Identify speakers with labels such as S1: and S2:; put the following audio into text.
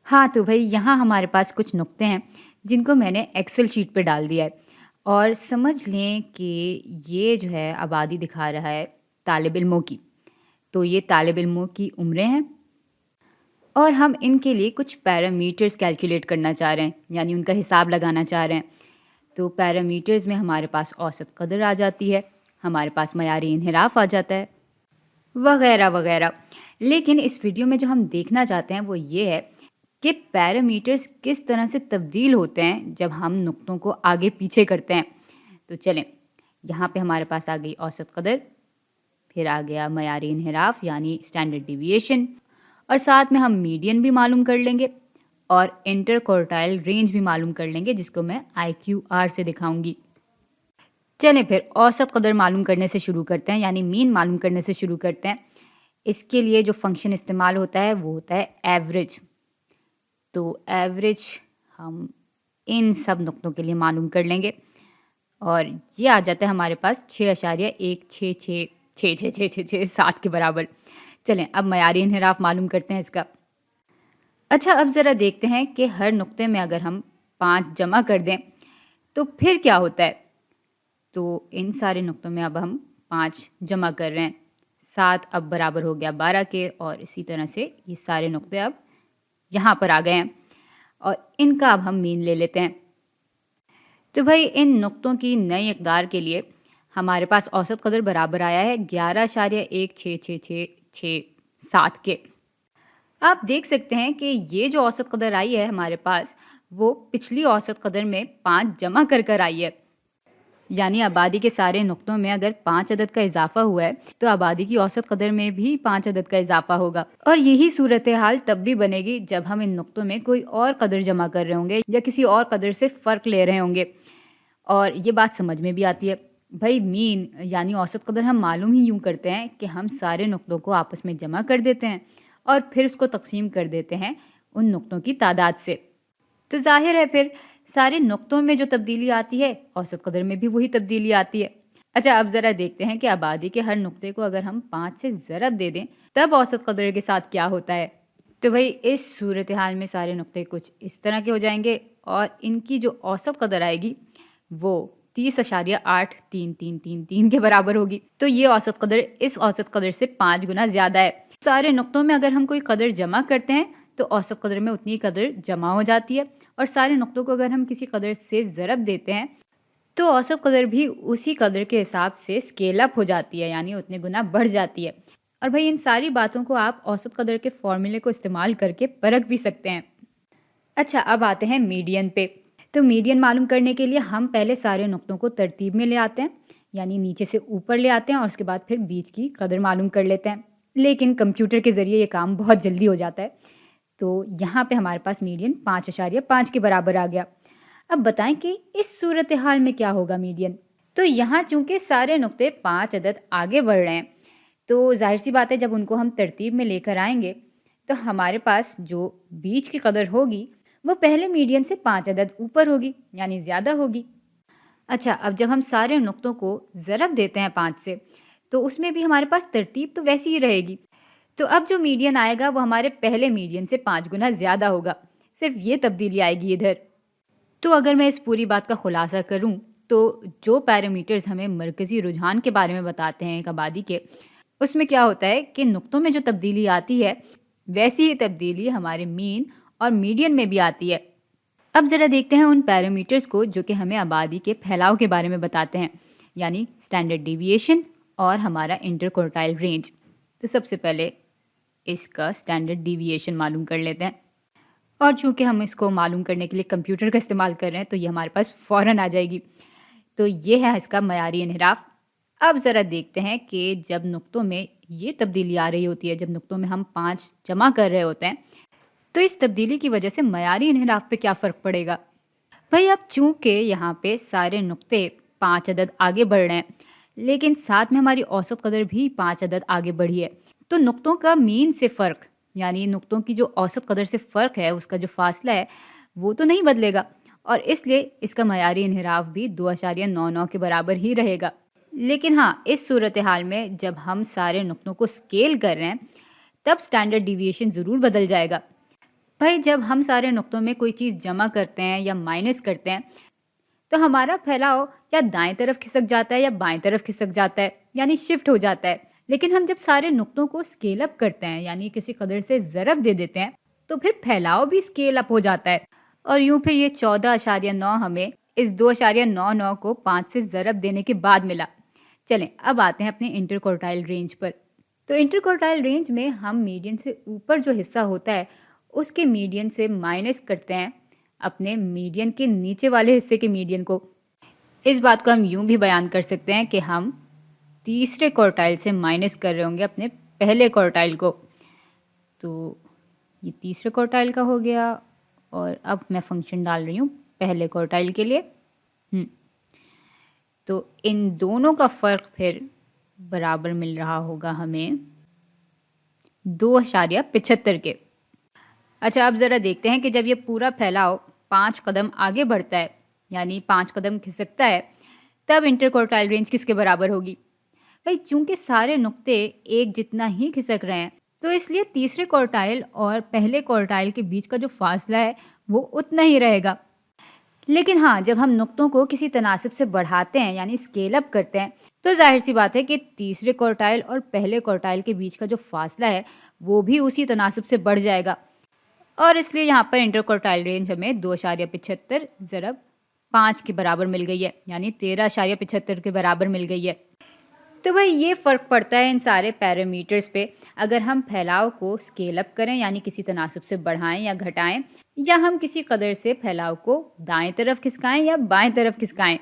S1: हाँ, तो भई यहाँ हमारे पास कुछ नुक्ते हैं, जिनको मैंने एक्सेल शीट पे डाल दिया है और समझ लें कि ये जो है आबादी दिखा रहा है तालिब-इल्मों की। तो ये तालिब-इल्मों की उम्रें हैं और हम इनके लिए कुछ पैरामीटर्स कैलकुलेट करना चाह रहे हैं, यानी उनका हिसाब लगाना चाह रहे हैं। तो पैरामीटर्स में हमारे पास औसत कदर आ जाती है, हमारे पास मयारी इन्हिराफ आ जाता है, वगैरह, वगैरह। लेकिन इस वीडियो में जो हम देखना चाहते हैं वो ये है कि पैरामीटर्स किस तरह से तब्दील होते हैं जब हम नुक्तों को आगे पीछे करते हैं। तो चलें, यहाँ पे हमारे पास आ गई औसत कदर, फिर आ गया मयारी इन्हिराफ यानी स्टैंडर्ड डिविएशन, और साथ में हम मीडियन भी मालूम कर लेंगे और इंटर क्वार्टाइल रेंज भी मालूम कर लेंगे, जिसको मैं IQR से दिखाऊंगी। चलें फिर औसत कदर मालूम करने से शुरू करते हैं, यानी मीन मालूम करने से शुरू करते हैं। इसके लिए जो फंक्शन इस्तेमाल होता है वो होता है एवरेज। तो एवरेज हम इन सब नुक्तों के लिए मालूम कर लेंगे और ये आ जाता है हमारे पास 6.1666666 के बराबर। चलें अब मयारी इन्हिराफ मालूम करते हैं इसका। अच्छा, अब ज़रा देखते हैं कि हर नुक्ते में अगर हम 5 जमा कर दें तो फिर क्या होता है। तो इन सारे नुक्तों में अब हम 5 जमा कर रहे हैं, 7 अब बराबर हो गया 12 के, और इसी तरह से ये सारे नुक्ते अब यहाँ पर आ गए हैं और इनका अब हम मीन ले लेते हैं। तो भाई इन नुक्तों की नई इक़दार के लिए हमारे पास औसत कदर बराबर आया है 11.1666667 के। आप देख सकते हैं कि ये जो औसत कदर आई है हमारे पास, वो पिछली औसत कदर में 5 जमा कर कर आई है। यानी आबादी के सारे नुक्तों में अगर 5 अदद का इजाफा हुआ है तो आबादी की औसत कदर में भी 5 अदद का इजाफा होगा। और यही सूरत हाल तब भी बनेगी जब हम इन नुक्तों में कोई और कदर जमा कर रहे होंगे या किसी और कदर से फ़र्क ले रहे होंगे। और ये बात समझ में भी आती है। भाई मीन यानी औसत कदर हम मालूम ही यूँ करते हैं कि हम सारे नुक्तों को आपस में जमा कर देते हैं और फिर उसको तकसीम कर देते हैं उन नुक्तों की तादाद से। तो ज़ाहिर है फिर सारे नुक्तों में जो तब्दीली आती है औसत कदर में भी वही तब्दीली आती है। अच्छा, अब ज़रा देखते हैं कि आबादी के हर नुक्ते को अगर हम 5 से ज़रब दे दें तब औसत कदर के साथ क्या होता है। तो भाई इस सूरत हाल में सारे नुक्ते कुछ इस तरह के हो जाएंगे और इनकी जो औसत कदर आएगी वो 30.83333 के बराबर होगी। तो ये औसत कदर इस औसत कदर से 5 गुना ज़्यादा है। सारे नुक्तों में अगर हम कोई कदर जमा करते हैं तो औसत कदर में उतनी कदर जमा हो जाती है, और सारे नुक्तों को अगर हम किसी कदर से ज़रब देते हैं तो औसत कदर भी उसी कदर के हिसाब से स्केल अप हो जाती है, यानी उतने गुना बढ़ जाती है। और भाई इन सारी बातों को आप औसत कदर के फॉर्मूले को इस्तेमाल करके परख भी सकते हैं। अच्छा, अब आते हैं मीडियन पे। तो मीडियन मालूम करने के लिए हम पहले सारे नुक्तों को तरतीब में ले आते हैं, यानी नीचे से ऊपर ले आते हैं, और उसके बाद फिर बीच की कदर मालूम कर लेते हैं। लेकिन कंप्यूटर के ज़रिए ये काम बहुत जल्दी हो जाता है। तो यहाँ पे हमारे पास मीडियन 5.5 के बराबर आ गया। अब बताएं कि इस सूरत हाल में क्या होगा मीडियन। तो यहाँ चूंकि सारे नुक्ते 5 अदद आगे बढ़ रहे हैं, तो जाहिर सी बात है जब उनको हम तरतीब में लेकर आएंगे तो हमारे पास जो बीच की कदर होगी वो पहले मीडियन से 5 अदद ऊपर होगी, यानी ज़्यादा होगी। अच्छा, अब जब हम सारे नुक्तों को ज़रब देते हैं 5 से तो उसमें भी हमारे पास तरतीब तो वैसी ही रहेगी। तो अब जो मीडियन आएगा वो हमारे पहले मीडियन से 5 गुना ज़्यादा होगा। सिर्फ ये तब्दीली आएगी इधर। तो अगर मैं इस पूरी बात का खुलासा करूं तो जो पैरामीटर्स हमें मरकज़ी रुझान के बारे में बताते हैं एक आबादी के, उसमें क्या होता है कि नुक्तों में जो तब्दीली आती है वैसी ही तब्दीली हमारे मीन और मीडियन में भी आती है। अब ज़रा देखते हैं उन पैरामीटर्स को जो कि हमें आबादी के फैलाव के बारे में बताते हैं, यानी स्टैंडर्ड डिविएशन और हमारा इंटर क्वार्टाइल रेंज। तो सबसे पहले इसका स्टैंडर्ड डिविएशन मालूम कर लेते हैं, और चूंकि हम इसको मालूम करने के लिए कंप्यूटर का इस्तेमाल कर रहे हैं तो ये हमारे पास फ़ौरन आ जाएगी। तो ये है इसका मयारी इन्हिराफ। अब ज़रा देखते हैं कि जब नुक्तों में ये तब्दीली आ रही होती है, जब नुक्तों में हम 5 जमा कर रहे होते हैं, तो इस तब्दीली की वजह से मयारी इन्हिराफ पे क्या फ़र्क पड़ेगा। भाई अब चूंकि यहाँ पे सारे नुक्ते 5 अदद आगे बढ़ रहे हैं, लेकिन साथ में हमारी औसत कदर भी 5 अदद आगे बढ़ी है, तो नुक्तों का मीन से फ़र्क, यानी नुक्तों की जो औसत कदर से फ़र्क है उसका जो फासला है वो तो नहीं बदलेगा, और इसलिए इसका मयारी इन्हिराफ भी 2.99 के बराबर ही रहेगा। लेकिन हाँ, इस सूरत हाल में जब हम सारे नुक्तों को स्केल कर रहे हैं तब स्टैंडर्ड डिविएशन ज़रूर बदल जाएगा। بھائی جب ہم سارے نقطوں میں کوئی چیز جمع کرتے ہیں یا مائنس کرتے ہیں تو ہمارا پھیلاؤ یا دائیں طرف کھسک جاتا ہے یا بائیں طرف کھسک جاتا ہے، یعنی شفٹ ہو جاتا ہے۔ لیکن ہم جب سارے نقطوں کو اسکیل اپ کرتے ہیں یعنی کسی قدر سے ضرب دے دیتے ہیں تو پھر پھیلاؤ بھی اسکیل اپ ہو جاتا ہے، اور یوں پھر یہ 14.9 ہمیں اس 2.99 کو 5 سے ضرب دینے کے بعد ملا۔ چلیں اب آتے ہیں اپنے انٹر کوارٹائل رینج پر۔ تو انٹر کوارٹائل رینج میں ہم میڈین سے اوپر جو حصہ ہوتا ہے اس کے میڈین سے مائنس کرتے ہیں اپنے میڈین کے نیچے والے حصے کے میڈین کو۔ اس بات کو ہم یوں بھی بیان کر سکتے ہیں کہ ہم تیسرے کوارٹائل سے مائنس کر رہے ہوں گے اپنے پہلے کوارٹائل کو۔ تو یہ تیسرے کوارٹائل کا ہو گیا، اور اب میں فنکشن ڈال رہی ہوں پہلے کوارٹائل کے لیے۔ تو ان دونوں کا فرق پھر برابر مل رہا ہوگا ہمیں 2.75 کے۔ اچھا اب ذرا دیکھتے ہیں کہ جب یہ پورا پھیلاؤ 5 قدم آگے بڑھتا ہے یعنی 5 قدم کھسکتا ہے تب انٹر کوارٹائل رینج کس کے برابر ہوگی؟ بھائی چونکہ سارے نقطے ایک جتنا ہی کھسک رہے ہیں تو اس لیے تیسرے کوارٹائل اور پہلے کوارٹائل کے بیچ کا جو فاصلہ ہے وہ اتنا ہی رہے گا۔ لیکن ہاں جب ہم نقطوں کو کسی تناسب سے بڑھاتے ہیں یعنی اسکیل اپ کرتے ہیں تو ظاہر سی بات ہے کہ تیسرے کوارٹائل اور پہلے کوارٹائل کے بیچ کا جو فاصلہ ہے وہ بھی اسی تناسب سے بڑھ جائے گا، اور اس لیے یہاں پر انٹر کوارٹائل رینج ہمیں 2.75 ضرب 5 کے برابر مل گئی ہے، یعنی 13.75 کے برابر مل گئی ہے۔ تو بھائی یہ فرق پڑتا ہے ان سارے پیرامیٹرز پہ، اگر ہم پھیلاؤ کو اسکیل اپ کریں یعنی کسی تناسب سے بڑھائیں یا گھٹائیں، یا ہم کسی قدر سے پھیلاؤ کو دائیں طرف کھسکائیں یا بائیں طرف کھسکائیں۔